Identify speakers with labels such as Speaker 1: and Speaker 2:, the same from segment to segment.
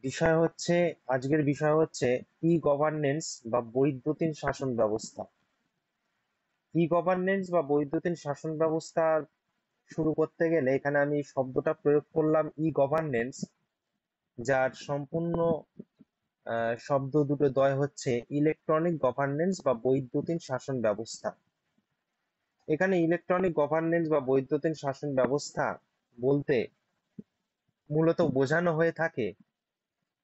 Speaker 1: বিষয় হচ্ছে আজকের বিষয় হচ্ছে ই গভর্নেন্স বা বৈদ্যুতিন শাসন ব্যবস্থা। ই গভর্নেন্স বা বৈদ্যুতিন শাসন ব্যবস্থা শুরু করতে গেলে এখানে আমি শব্দটা প্রয়োগ করলাম ই গভর্নেন্স, যার সম্পূর্ণ শব্দ দুটো দ্বয় হচ্ছে ইলেকট্রনিক গভর্নেন্স বা বৈদ্যুতিন শাসন ব্যবস্থা। এখানে ইলেকট্রনিক গভর্নেন্স বা বৈদ্যুতিন শাসন ব্যবস্থা বলতে মূলত বোঝানো হয়ে থাকে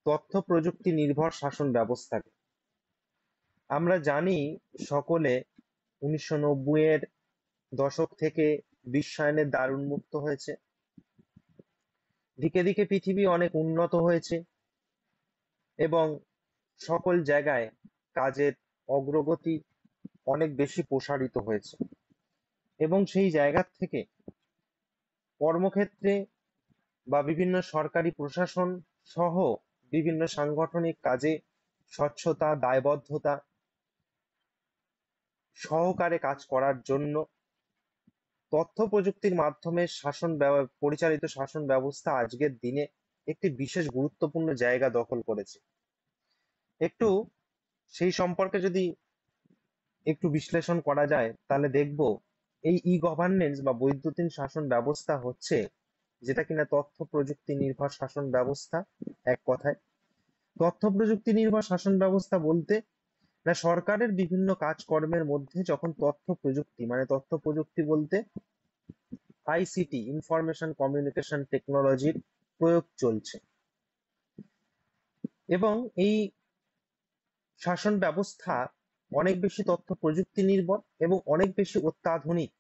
Speaker 1: তথ্য প্রযুক্তি নির্ভর শাসন ব্যবস্থাকে। আমরা জানি সকলে 1990-এর দশক থেকে বিশ্বায়নের দ্বার উন্মুক্ত হয়েছে। দিকে দিকে পৃথিবী অনেক উন্নত হয়েছে এবং সকল জায়গায় কাজের অগ্রগতি অনেক বেশি প্রসারিত হয়েছে, এবং সেই জায়গা থেকে কর্মক্ষেত্রে বা বিভিন্ন সরকারি প্রশাসন সহ বিভিন্ন সাংগঠনিক কাজে স্বচ্ছতা, দায়বদ্ধতা সহকারে কাজ করার জন্য তথ্য প্রযুক্তির মাধ্যমে পরিচালিত শাসন ব্যবস্থা আজকের দিনে একটি বিশেষ গুরুত্বপূর্ণ জায়গা দখল করেছে। একটু সেই সম্পর্কে যদি একটু বিশ্লেষণ করা যায় তাহলে দেখব এই ই গভর্নেন্স বা বৈদ্যুতিন শাসন ব্যবস্থা হচ্ছে যেটা কিনা তথ্য প্রযুক্তি নির্ভর শাসন ব্যবস্থা। এক কথায় তথ্য প্রযুক্তি নির্ভর শাসন ব্যবস্থা বলতে না, সরকারের বিভিন্ন কাজকর্মের মধ্যে যখন তথ্য প্রযুক্তি মানে তথ্য প্রযুক্তি বলতে আইসিটি, ইনফরমেশন কমিউনিকেশন টেকনোলজির প্রয়োগ চলছে, এবং এই শাসন ব্যবস্থা অনেক বেশি তথ্য প্রযুক্তি নির্ভর এবং অনেক বেশি অত্যাধুনিক।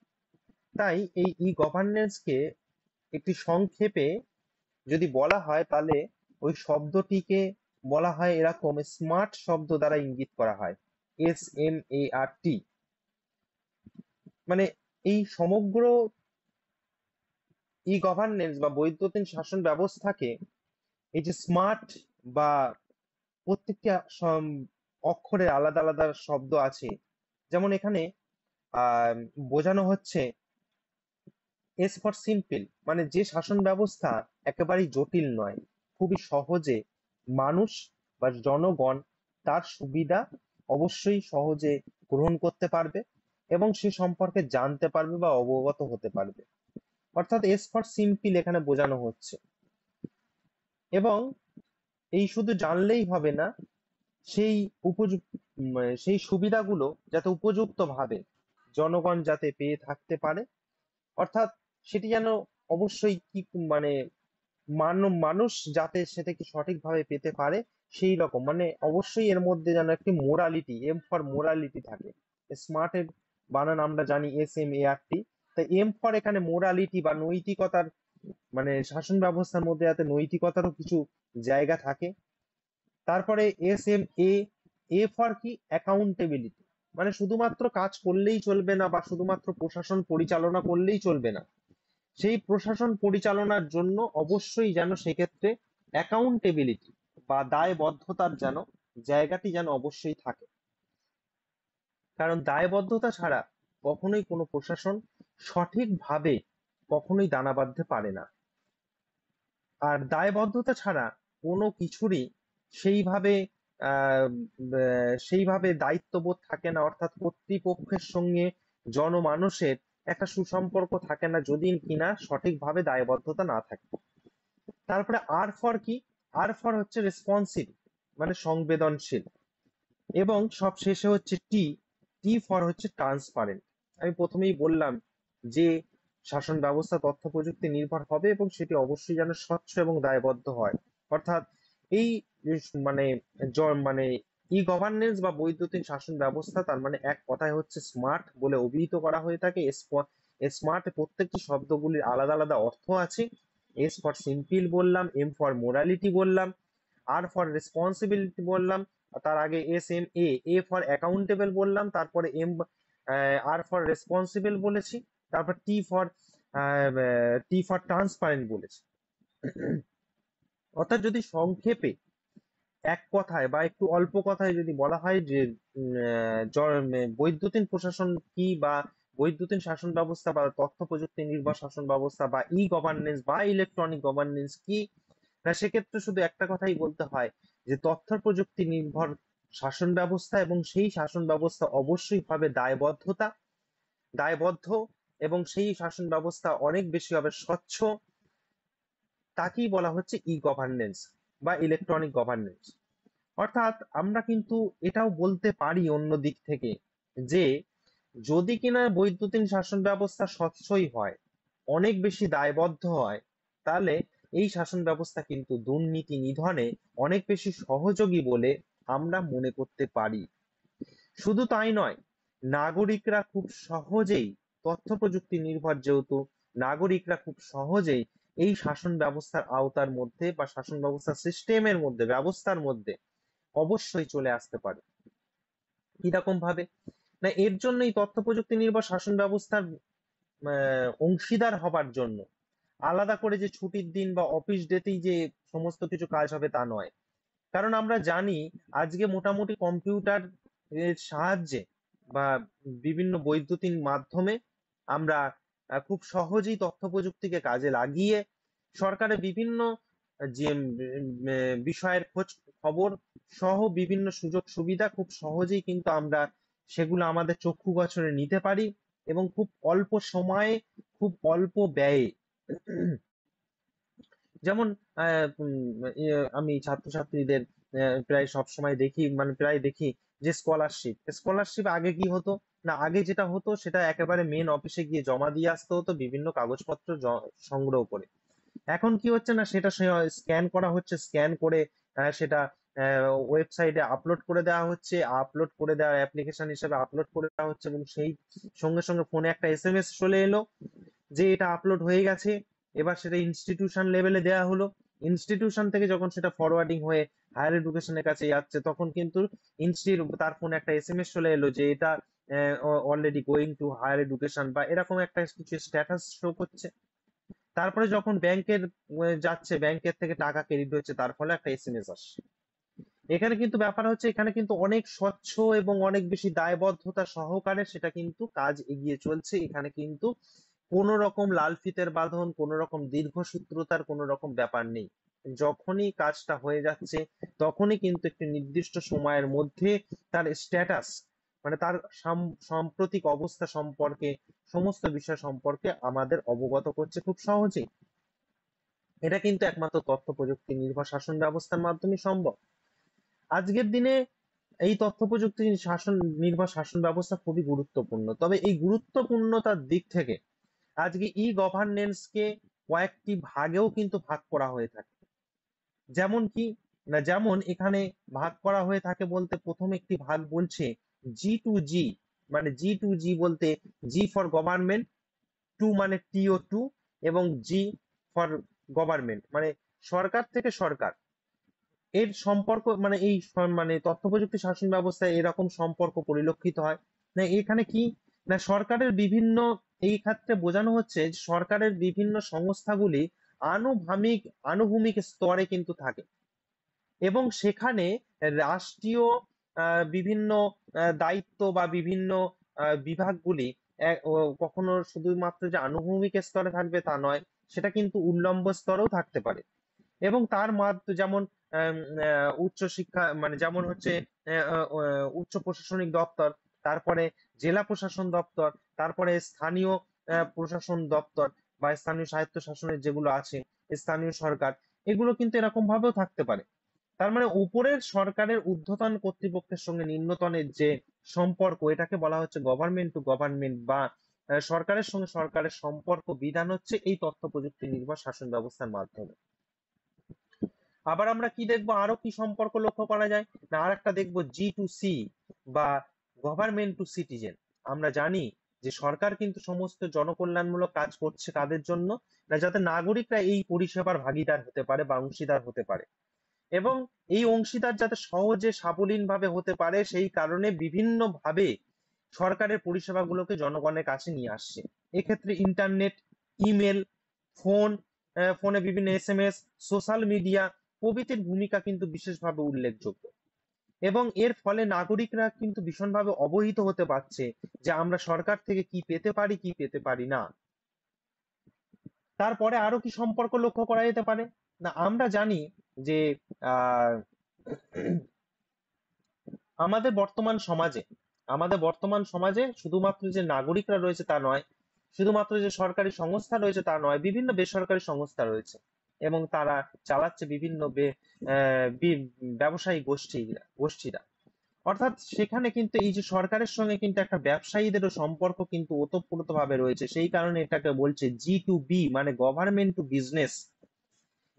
Speaker 1: তাই এই ই গভর্নেন্সকে একটি সংক্ষেপে যদি বলা হয় তাহলে ওই শব্দটিকে বলা হয় এরকম, স্মার্ট শব্দ দ্বারা ইঙ্গিত করা হয়, SMART। মানে এই সমগ্র ই গভর্নেন্স বা বৈদ্যুতিন শাসন ব্যবস্থাকে এই যে স্মার্ট বা প্রত্যেকটি অক্ষরে আলাদা আলাদা শব্দ আছে, যেমন এখানে আহ বোঝানো হচ্ছে এস ফর সিম্পল, মানে যে শাসন ব্যবস্থা একেবারেই জটিল নয়, খুবই সহজে মানুষ বা জনগণ তার সুবিধা অবশ্যই সহজে গ্রহণ করতে পারবে এবং সে সম্পর্কে জানতে পারবে বা অবগত হতে পারবে। অর্থাৎ এস ফর সিম্পল এখানে বোঝানো হচ্ছে। এবং এই শুধু জানলেই হবে না, সেই উপযুক্ত সেই সুবিধাগুলো যাতে উপযুক্ত ভাবে জনগণ যাতে পেয়ে থাকতে পারে, অর্থাৎ সেটি যেন অবশ্যই কি মানে মানুষ যাতে সেটাকে সঠিকভাবে পেতে পারে সেই রকম, মানে অবশ্যই এর মধ্যে যেন একটি মোরালিটি, এম ফর মোরালিটি থাকে। স্মার্টের বানান আমরা জানি SMART, তাই এম ফর এখানে মোরালিটি বা নৈতিকতার, মানে শাসন ব্যবস্থার মধ্যে যাতে নৈতিকতারও কিছু জায়গা থাকে। তারপরে SMA, এ ফর কি, অ্যাকাউন্টেবিলিটি, মানে শুধুমাত্র কাজ করলেই চলবে না বা শুধুমাত্র প্রশাসন পরিচালনা করলেই চলবে না, সেই প্রশাসন পরিচালনার জন্য অবশ্যই যেন সেক্ষেত্রে অ্যাকাউন্টেবিলিটি বা দায়বদ্ধতার যেন জায়গাটি যেন অবশ্যই থাকে। কারণ দায়বদ্ধতা ছাড়া কখনোই কোনো প্রশাসন সঠিকভাবে কখনোই দানা বাঁধতে পারে না। আর দায়বদ্ধতা ছাড়া কোনো কিছুরই সেইভাবে আহ সেইভাবে দায়িত্ববোধ থাকে না, অর্থাৎ কর্তৃপক্ষের সঙ্গে জনমানুষের একটা সুসম্পর্ক থাকে না যদি কিনা সঠিকভাবে দায়বদ্ধতা না থাকে। তারপরে আর ফর কি, আর ফর হচ্ছে রেসপন্সিভ, মানে সংবেদনশীল। এবং সব শেষে হচ্ছে টি, টি ফর হচ্ছে ট্রান্সপারেন্ট। আমি প্রথমেই বললাম যে শাসন ব্যবস্থা তথ্য প্রযুক্তি নির্ভর হবে এবং সেটি অবশ্যই যেন স্বচ্ছ এবং দায়বদ্ধ হয়। অর্থাৎ এই মানে মানে ই গভর্নেন্স বা বৈদ্যুতিন শাসন ব্যবস্থা তার মানে এক কথায় হচ্ছে স্মার্ট বলে অভিহিত করা হয়ে থাকে। স্মার্ট প্রত্যেকটি শব্দগুলির আলাদা আলাদা অর্থ আছে। এস ফর সিম্পল বললাম, এম ফর মোরালিটি বললাম, আর ফর রেসপন্সিবিলিটি বললাম, তার আগে SMA, এ ফর অ্যাকাউন্টেবল বললাম, তারপরে আর ফর রেসপন্সিবল বলেছি, তারপর টি ফর ট্রান্সপারেন্ট বলেছি। অর্থাৎ যদি সংক্ষেপে এক কথায় বা একটু অল্প কথায় যদি বলা হয় যে বৈদ্যুতিন প্রশাসন কি বা বৈদ্যুতিন শাসন ব্যবস্থা বা তথ্য প্রযুক্তি নির্ভর শাসন ব্যবস্থা বা ই গভর্নেন্স বা ইলেকট্রনিক গভর্নেন্স কি, না, সেক্ষেত্রে শুধু একটা কথাই বলতে হয় যে তথ্য প্রযুক্তি নির্ভর শাসন ব্যবস্থা, এবং সেই শাসন ব্যবস্থা অবশ্যই হবে দায়বদ্ধ, এবং সেই শাসন ব্যবস্থা অনেক বেশি হবে স্বচ্ছ। তাকেই বলা হচ্ছে ই গভর্নেন্স বা ইলেকট্রনিক গভর্নেন্স। অর্থাৎ আমরা কিন্তু এটাও বলতে পারি অন্য দিক থেকে যে যদি কিনা বৈদ্যুতিন শাসন ব্যবস্থা স্বচ্ছই হয়, অনেক বেশি দায়বদ্ধ হয়, তাহলে এই শাসন ব্যবস্থা কিন্তু দুর্নীতি নিধনে অনেক বেশি সহযোগী বলে আমরা মনে করতে পারি। শুধু তাই নয়, নাগরিকরা খুব সহজেই, তথ্য প্রযুক্তি নির্ভর যেহেতু, নাগরিকরা খুব সহজেই এই শাসন ব্যবস্থার আওতার মধ্যে বা শাসন ব্যবস্থার সিস্টেমের মধ্যে, ব্যবস্থার মধ্যে অবশ্যই চলে আসতে পারে। কিরকম ভাবে? না, এর জন্যই তথ্য প্রযুক্তি নির্ভর শাসন ব্যবস্থার অংশীদার হবার জন্য আলাদা করে যে ছুটির দিন বা অফিস ডেতেই যে সমস্ত কিছু কাজ হবে তা নয়। কারণ আমরা জানি আজকে মোটামুটি কম্পিউটার এর সাহায্যে বা বিভিন্ন বৈদ্যুতিন মাধ্যমে আমরা খুব সহজেই তথ্য প্রযুক্তিকে কাজে লাগিয়ে সরকারের বিভিন্ন যে বিষয়ের খোঁজ খবর সহ বিভিন্ন সুযোগ সুবিধা খুব সহজেই কিন্তু আমরা সেগুলো আমাদের চক্ষু গোচরে নিতে পারি, এবং খুব অল্প সময়ে, খুব অল্প ব্যয়ে। যেমন আমি ছাত্রছাত্রীদের প্রায় সব সময় দেখি, মানে প্রায় দেখি যে স্কলারশিপ আগে কি হতো না, আগে যেটা হতো সেটা একেবারে মেন অফিসে গিয়ে জমা দিয়ে আসতে হতো বিভিন্ন কাগজপত্র সংগ্রহ করে। এখন কি হচ্ছে না, সেটা স্ক্যান করা হচ্ছে, স্ক্যান করে সেটা ওয়েবসাইটে আপলোড করে দেওয়া হচ্ছে, আপলোড করে দেওয়া অ্যাপ্লিকেশন হিসেবে আপলোড করে দেওয়া হচ্ছে, এবং সেই সঙ্গে সঙ্গে ফোনে একটা এসএমএস চলে এলো যে এটা আপলোড হয়ে গেছে। এবার সেটা ইনস্টিটিউশন লেভেলে দেওয়া হলো, ইনস্টিটিউশন থেকে যখন সেটা ফরওয়ার্ডিং হয়ে হায়ার এডুকেশনের কাছে যাচ্ছে, তখন কিন্তু তার ফোনে একটা এসএমএস চলে এলো যে এটা already going to higher education বা এরকম একটা কিছু স্ট্যাটাস শো করছে। তারপরে যখন ব্যাংকের যাচ্ছে, ব্যাংকের থেকে টাকা ক্রেডিট হচ্ছে, তার ফলে একটা এসএমএস আসছে। এখানে কিন্তু ব্যাপার হচ্ছে, এখানে কিন্তু অনেক স্বচ্ছ এবং অনেক বেশি দায়বদ্ধতা সহকারে সেটা কিন্তু কাজ এগিয়ে চলছে। এখানে কিন্তু কোন রকম লাল ফিতের বাঁধন, কোন রকম দীর্ঘসূত্রতার কোন রকম ব্যাপার নেই। যখনই কাজটা হয়ে যাচ্ছে তখনই কিন্তু একটি নির্দিষ্ট সময়ের মধ্যে তার স্ট্যাটাস, মানে তার সাম্প্রতিক অবস্থা সম্পর্কে, সমস্ত বিষয় সম্পর্কে আমাদের অবগত করছে খুব সহজেই। এটা কিন্তু একমাত্র তথ্য প্রযুক্তি নির্ভর শাসন ব্যবস্থার মাধ্যমে সম্ভব। আজকের দিনে এই তথ্য প্রযুক্তি নির্ভর শাসন ব্যবস্থা খুবই গুরুত্বপূর্ণ। তবে এই গুরুত্বপূর্ণতার দিক থেকে আজকে ই গভর্নেন্স কে কয়েকটি ভাগেও কিন্তু ভাগ করা হয়ে থাকে। যেমন কি না, যেমন এখানে ভাগ করা হয়ে থাকে বলতে প্রথম একটি ভাগ বলছে G2G, মানে G2G বলতে জি ফর গভর্নমেন্ট, টু মানে TO2, এবং জি ফর গভর্নমেন্ট মানে সরকার থেকে সরকার। এর সম্পর্ক মানে মানে তথ্য প্রযুক্তি শাসন ব্যবস্থায় এরকম সম্পর্ক পরিলক্ষিত হয়। না, এখানে কি না, সরকারের বিভিন্ন, এই ক্ষেত্রে বোঝানো হচ্ছে যে সরকারের বিভিন্ন সংস্থাগুলি আনুভূমিক স্তরে কিন্তু থাকে, এবং সেখানে রাষ্ট্রীয় বিভিন্ন দায়িত্ব বা বিভিন্ন বিভাগগুলি কখনো শুধুমাত্র যে আনুভূমিক স্তরে থাকবে তা নয়, সেটা কিন্তু উল্লম্ব স্তরেও থাকতে পারে। এবং তার মাধ্যমে যেমন উচ্চ শিক্ষা, মানে যেমন হচ্ছে উচ্চ প্রশাসনিক দপ্তর, তারপরে জেলা প্রশাসন দপ্তর, তারপরে স্থানীয় প্রশাসন দপ্তর বা স্থানীয় স্বায়ত্ত শাসনের যেগুলো আছে, স্থানীয় সরকার, এগুলো কিন্তু এরকম ভাবেও থাকতে পারে। তার মানে উপরের সরকারের ঊর্ধ্বতন কর্তৃপক্ষের সঙ্গে নিম্নতনের যে সম্পর্ক, এটাকে বলা হচ্ছে গভর্নমেন্ট টু গভর্নমেন্ট বা সরকারের সঙ্গে সরকারের সম্পর্ক বিধান হচ্ছে এই তথ্য প্রযুক্তি নির্ভর শাসন ব্যবস্থার মাধ্যমে। আবার আমরা কি দেখবো, আরো কি সম্পর্ক লক্ষ্য করা যায় না, আর একটা দেখবো G2C বা গভর্নমেন্ট টু সিটিজেন। আমরা জানি যে সরকার কিন্তু সমস্ত জনকল্যাণমূলক কাজ করছে কাদের জন্য না, যাতে নাগরিকরা এই পরিষেবার ভাগীদার হতে পারে বা অংশীদার হতে পারে, এবং এই অংশীদার যাতে সহজে সাবলীন ভাবে হতে পারে, সেই কারণে বিভিন্ন ভাবে সরকারের পরিষেবাগুলোকে জনগণের কাছে নিয়ে আসছে। এক্ষেত্রে ইন্টারনেট, ইমেল, ফোন, ফোনে বিভিন্ন এসএমএস, সোশ্যাল মিডিয়া প্রভৃতির ভূমিকা কিন্তু বিশেষভাবে উল্লেখযোগ্য, এবং এর ফলে নাগরিকরা কিন্তু ভীষণভাবে অবহিত হতে পারছে যে আমরা সরকার থেকে কি পেতে পারি, কি পেতে পারি না। তারপরে আরো কি সম্পর্ক লক্ষ্য করা যেতে পারে না, আমরা জানি যে আহ আমাদের বর্তমান সমাজে আমাদের বর্তমান সমাজে শুধুমাত্র যে নাগরিকরা রয়েছে তা নয়, শুধুমাত্র যে সরকারি সংস্থা রয়েছে তা নয়, বিভিন্ন বেসরকারি সংস্থা রয়েছে এবং তারা চালাচ্ছে বিভিন্ন ব্যবসায়ী গোষ্ঠীরা। অর্থাৎ সেখানে কিন্তু এই যে সরকারের সঙ্গে কিন্তু একটা ব্যবসায়ীদেরও সম্পর্ক কিন্তু ওতপ্রোতভাবে রয়েছে। সেই কারণে এটাকে বলছে G2B, মানে গভর্নমেন্ট টু বিজনেস।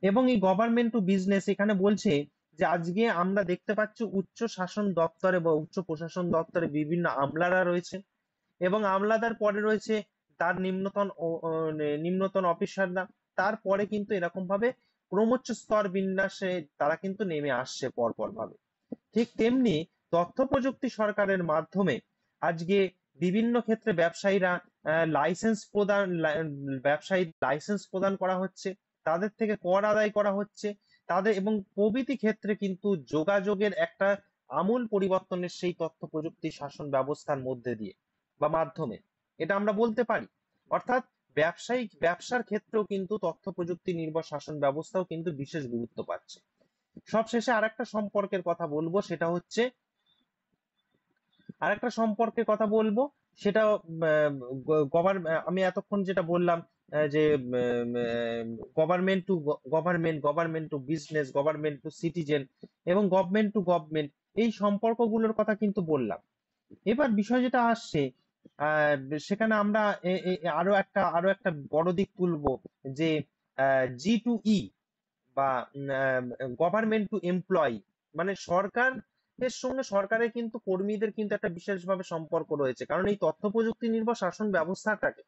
Speaker 1: এবং এই গভর্নমেন্ট টু বিজনেস এখানে বলছে যে আজকে আমরা দেখতে পাচ্ছি উচ্চ শাসন দপ্তরে বা উচ্চ প্রশাসন দপ্তরে বিভিন্ন আমলারা রয়েছে এবং আমলাদার পরে রয়েছে তার নিম্নতন অফিসাররা। তারপরে কিন্তু এরকম ভাবে ক্রমোচ্চ স্তর বিন্যাসে তারা কিন্তু নেমে আসছে পরপর ভাবে। ঠিক তেমনি তথ্য প্রযুক্তি সরকারের মাধ্যমে আজকে বিভিন্ন ক্ষেত্রে ব্যবসায়ী লাইসেন্স প্রদান করা হচ্ছে, তাদের থেকে কর আদায় করা হচ্ছে, তাদের এবং প্রভৃতি ক্ষেত্রে কিন্তু যোগাযোগের একটা আমূল পরিবর্তনের সেই তথ্য প্রযুক্তি শাসন ব্যবস্থার মধ্যে দিয়ে বা মাধ্যমে এটা আমরা বলতে পারি। অর্থাৎ ব্যবসার ক্ষেত্রেও কিন্তু তথ্য প্রযুক্তি নির্ভর শাসন ব্যবস্থাও কিন্তু বিশেষ গুরুত্ব পাচ্ছে। সবশেষে আরেকটা সম্পর্কে কথা বলবো, সেটা আমি এতক্ষণ যেটা বললাম, যে government to business, government to citizen এবং গভর্নমেন্ট টু গভর্নমেন্ট, এই সম্পর্কগুলোর কথা কিন্তু বললাম। এবার বিষয় যেটা আসছে, আহ, সেখানে আমরা আরো একটা বড় দিক তুলবো, যে G2E বা গভর্নমেন্ট টু এমপ্লয়ি, মানে সরকারের সঙ্গে সরকারের কিন্তু কর্মীদের কিন্তু একটা বিশেষভাবে সম্পর্ক রয়েছে। কারণ এই তথ্য প্রযুক্তি নির্ভর শাসন ব্যবস্থাটাকে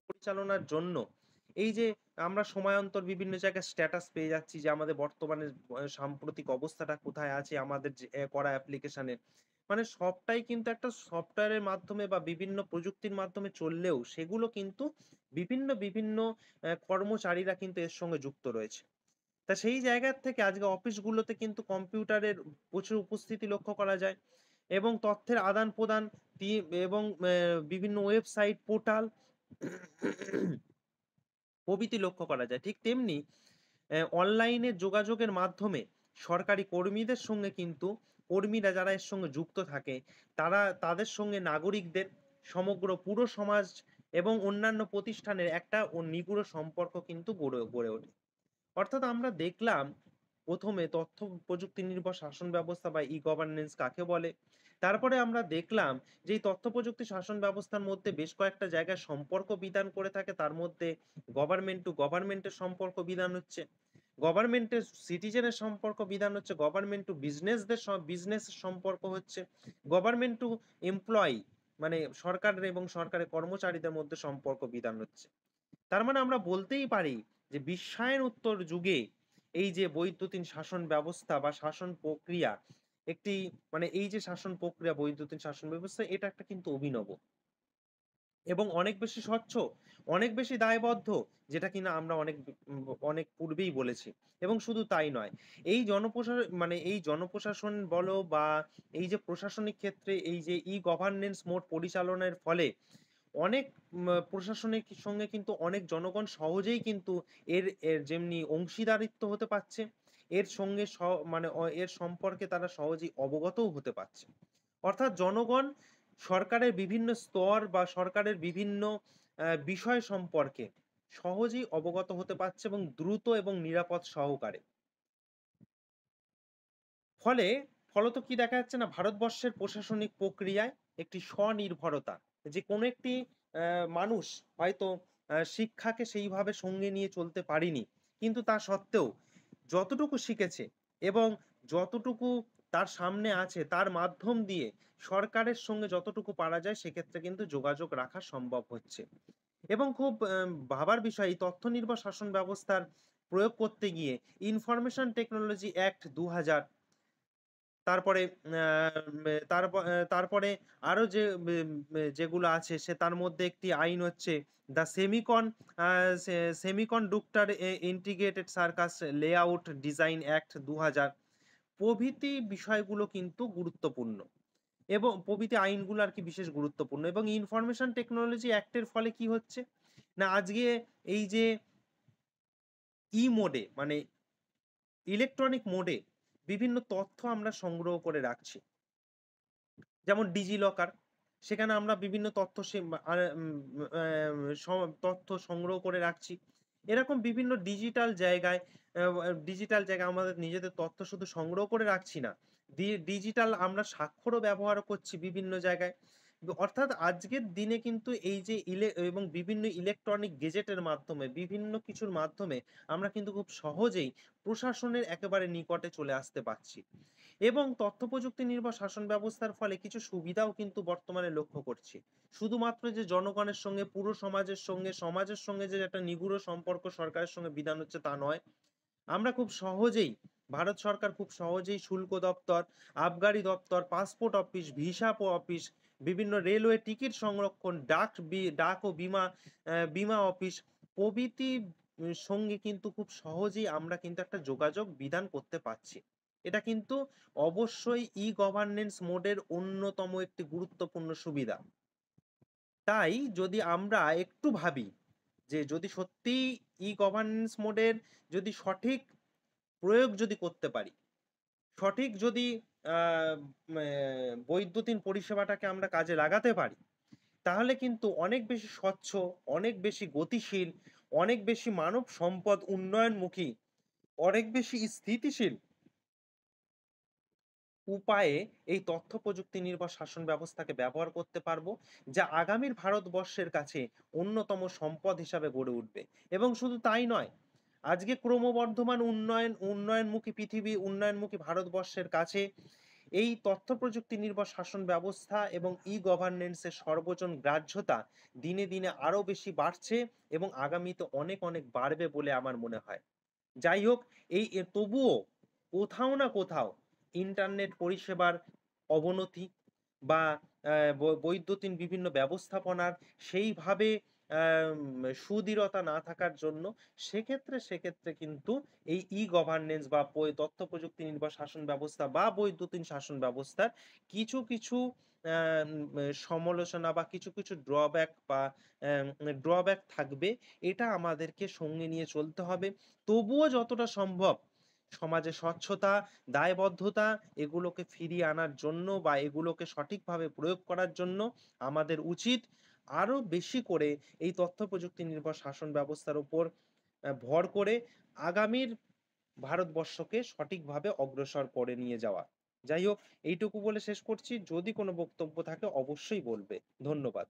Speaker 1: পরিচালনার জন্য এই যে আমরা সময়ান্তর বিভিন্ন জায়গায় স্ট্যাটাস পেয়ে যাচ্ছি যে আমাদের বর্তমানে সাম্প্রতিক অবস্থাটা কোথায় আছে আমাদের যে করা অ্যাপ্লিকেশনে, মানে সবটাই কিন্তু একটা সফটওয়্যারের মাধ্যমে বা বিভিন্ন প্রযুক্তির মাধ্যমে চললেও সেগুলো কিন্তু বিভিন্ন বিভিন্ন কর্মচারীরা কিন্তু এর সঙ্গে যুক্ত রয়েছে। তা সেই জায়গা থেকে আজকে অফিসগুলোতে কিন্তু কম্পিউটারের প্রচুর উপস্থিতি লক্ষ্য করা যায় এবং তথ্যের আদান প্রদান এবং বিভিন্ন ওয়েবসাইট পোর্টাল প্রভৃতি লক্ষ্য করা যায়। ঠিক তেমনি অনলাইনে যোগাযোগের মাধ্যমে সরকারি কর্মীদের সঙ্গে কিন্তু কর্মীরা যারা এর সঙ্গে যুক্ত থাকে তাদের সঙ্গে নাগরিকদের, সমগ্র পুরো সমাজ এবং অন্যান্য প্রতিষ্ঠানের একটা নিগুড় সম্পর্ক কিন্তু গড়ে গড়ে ওঠে। অর্থাৎ আমরা দেখলাম প্রথমে তথ্য প্রযুক্তি নির্ভর শাসন ব্যবস্থা বা গভর্নেন্স কাকে বলে। তারপরে আমরা দেখলাম যে এই তথ্য প্রযুক্তি শাসন ব্যবস্থার মধ্যে বেশ কয়েকটা জায়গায় সম্পর্ক বিধান করে থাকে, তার মধ্যে গভর্নমেন্ট টু গভর্নমেন্টের সম্পর্ক বিধান হচ্ছে, গভর্নমেন্টের সিটিজেনের সম্পর্ক বিধান হচ্ছে, গভর্নমেন্ট টু বিজনেসের সম্পর্ক হচ্ছে, গভর্নমেন্ট টু এমপ্লয়ি মানে সরকারের এবং সরকারের কর্মচারীদের মধ্যে সম্পর্ক বিধান হচ্ছে। তার মানে আমরা বলতেই পারি যে বিশ্বায়ন উত্তর যুগে এই যে বৈদ্যুতিন শাসন ব্যবস্থা বা শাসন প্রক্রিয়া একটি, মানে এই যে শাসন প্রক্রিয়া বৈদ্যুতিন শাসন ব্যবস্থা, এটা একটা কিন্তু অভিনব এবং অনেক বেশি স্বচ্ছ, অনেক বেশি দায়বদ্ধ, যেটা কিনা আমরা অনেক পূর্বেই বলেছি। এবং শুধু তাই নয়, এই জনপ্রশাসন বলো বা এই যে প্রশাসনিক ক্ষেত্রে এই যে গভর্নেন্স মোড পরিচালনার ফলে অনেক প্রশাসনের সঙ্গে কিন্তু অনেক জনগণ সহজেই কিন্তু এর যেমনি অংশীদারিত্ব হতে পারছে, এর সঙ্গে এর সম্পর্কে তারা সহজেই অবগতও হতে পারছে। অর্থাৎ জনগণ সরকারের বিভিন্ন স্তর বা সরকারের বিভিন্ন বিষয় সম্পর্কে সহজেই অবগত হতে পারছে এবং দ্রুত এবং নিরাপদ সহকারে। ফলে ফলত কি দেখা যাচ্ছে না, ভারতবর্ষের প্রশাসনিক প্রক্রিয়ায় একটি স্বনির্ভরতা, যে কোনো একটি মানুষ হয়তো শিক্ষাকে সেইভাবে সঙ্গে নিয়ে চলতে পারেনি, কিন্তু তা সত্ত্বেও যতটুকু শিখেছে এবং যতটুকু তার সামনে আছে তার মাধ্যম দিয়ে সরকারের সঙ্গে যতটুকু পারা যায় সেক্ষেত্রে কিন্তু যোগাযোগ রাখা সম্ভব হচ্ছে। এবং খুব ভাবার বিষয়, এই তথ্য নির্ভর শাসন ব্যবস্থার প্রয়োগ করতে গিয়ে ইনফরমেশন টেকনোলজি অ্যাক্ট 2000, তারপরে তারপরে আরো যেগুলো আছে তার মধ্যে একটি আইন হচ্ছে the semiconductor integrated circus layout design act 2000 প্রভৃতি বিষয়গুলো কিন্তু গুরুত্বপূর্ণ এবং প্রভৃতি আইনগুলো আর কি বিশেষ গুরুত্বপূর্ণ। এবং ইনফরমেশন টেকনোলজি অ্যাক্টের ফলে কি হচ্ছে না, আজকে এই যে মোডে মানে ইলেকট্রনিক মোডে বিভিন্ন তথ্য আমরা সংগ্রহ করে রাখছি। যেমন ডিজিলকার, সেখানে আমরা বিভিন্ন তথ্য সে আর তথ্য সংগ্রহ করে রাখছি। এরকম বিভিন্ন ডিজিটাল জায়গায় আমাদের নিজেদের তথ্য শুধু সংগ্রহ করে রাখছি না, ডিজিটাল আমরা স্বাক্ষরও ব্যবহার করছি বিভিন্ন জায়গায়। অর্থাৎ আজকের দিনে কিন্তু এই যে এবং বিভিন্ন ইলেকট্রনিক গেজেটের মাধ্যমে, বিভিন্ন কিছুর মাধ্যমে আমরা কিন্তু খুব সহজেই প্রশাসনের একেবারে নিকটে চলে আসতে পারছি। এবং তথ্যপ্রযুক্তি নির্ভর শাসন ব্যবস্থার ফলে কিছু সুবিধাও কিন্তু বর্তমানে লক্ষ্য করছি। শুধুমাত্র যে জনগণের সঙ্গে, পুরো সমাজের সঙ্গে যে একটা নিগুড় সম্পর্ক সরকারের সঙ্গে বিধান হচ্ছে তা নয়। আমরা খুব সহজেই, ভারত সরকার খুব সহজেই শুল্ক দপ্তর, আবগারি দপ্তর, পাসপোর্ট অফিস, ভিসা অফিস, বিভিন্ন রেলওয়ে টিকিট সংরক্ষণ, ডাক ও বীমা অফিস প্রভৃতি সঙ্গে কিন্তু খুব সহজেই আমরা কিন্তু একটা যোগাযোগ বিধান করতে পারছি। এটা কিন্তু অবশ্যই গভর্নেন্স মোডের অন্যতম একটি গুরুত্বপূর্ণ সুবিধা। তাই যদি আমরা একটু ভাবি যে যদি সত্যিই গভর্নেন্স মোডের যদি সঠিক প্রয়োগ যদি করতে পারি, সঠিক যদি বৈদ্যুতিন পরিষেবাটাকে আমরা কাজে লাগাতে পারি, তাহলে কিন্তু অনেক বেশি স্বচ্ছ, অনেক বেশি গতিশীল, অনেক বেশি মানব সম্পদ উন্নয়নমুখী, অনেক বেশি স্থিতিশীল উপায়ে এই তথ্য প্রযুক্তি নির্ভর শাসন ব্যবস্থাকে ব্যবহার করতে পারবো, যা আগামীর ভারতবর্ষের কাছে অন্যতম সম্পদ হিসাবে গড়ে উঠবে। এবং শুধু তাই নয়, আজকে ক্রমবর্ধমান উন্নয়নমুখী পৃথিবী, উন্নয়নমুখী ভারতবর্ষের কাছে এই তথ্য প্রযুক্তি নির্ভর শাসন ব্যবস্থা এবং গভর্নেন্সের সর্বজন গ্রাহ্যতা দিনে দিনে আরো বেশি বাড়ছে এবং আগামীতে অনেক অনেক বাড়বে বলে আমার মনে হয়। যাই হোক, তবুও কোথাও না কোথাও ইন্টারনেট পরিষেবার অবনতি বা বৈদ্যুতিন বিভিন্ন ব্যবস্থাপনার সেইভাবে সুদৃঢ়তা না থাকার জন্য সেক্ষেত্রে কিন্তু এই গভর্নেন্স বা তথ্য প্রযুক্তি নির্ভর শাসন ব্যবস্থা বা বৈদ্যুতিন শাসন ব্যবস্থার কিছু সমালোচনা বা কিছু ড্রব্যাক থাকবে। এটা আমাদেরকে সঙ্গে নিয়ে চলতে হবে। তবুও যতটা সম্ভব সমাজে স্বচ্ছতা, দায়বদ্ধতা এগুলোকে ফিরিয়ে আনার জন্য বা এগুলোকে সঠিকভাবে প্রয়োগ করার জন্য আমাদের উচিত আরো বেশি করে এই তথ্য প্রযুক্তি নির্ভর শাসন ব্যবস্থার উপর ভর করে আগামীর ভারতবর্ষকে সঠিকভাবে অগ্রসর করে নিয়ে যাওয়া। যাই হোক, এইটুকু বলে শেষ করছি। যদি কোনো বক্তব্য থাকে অবশ্যই বলবে। ধন্যবাদ।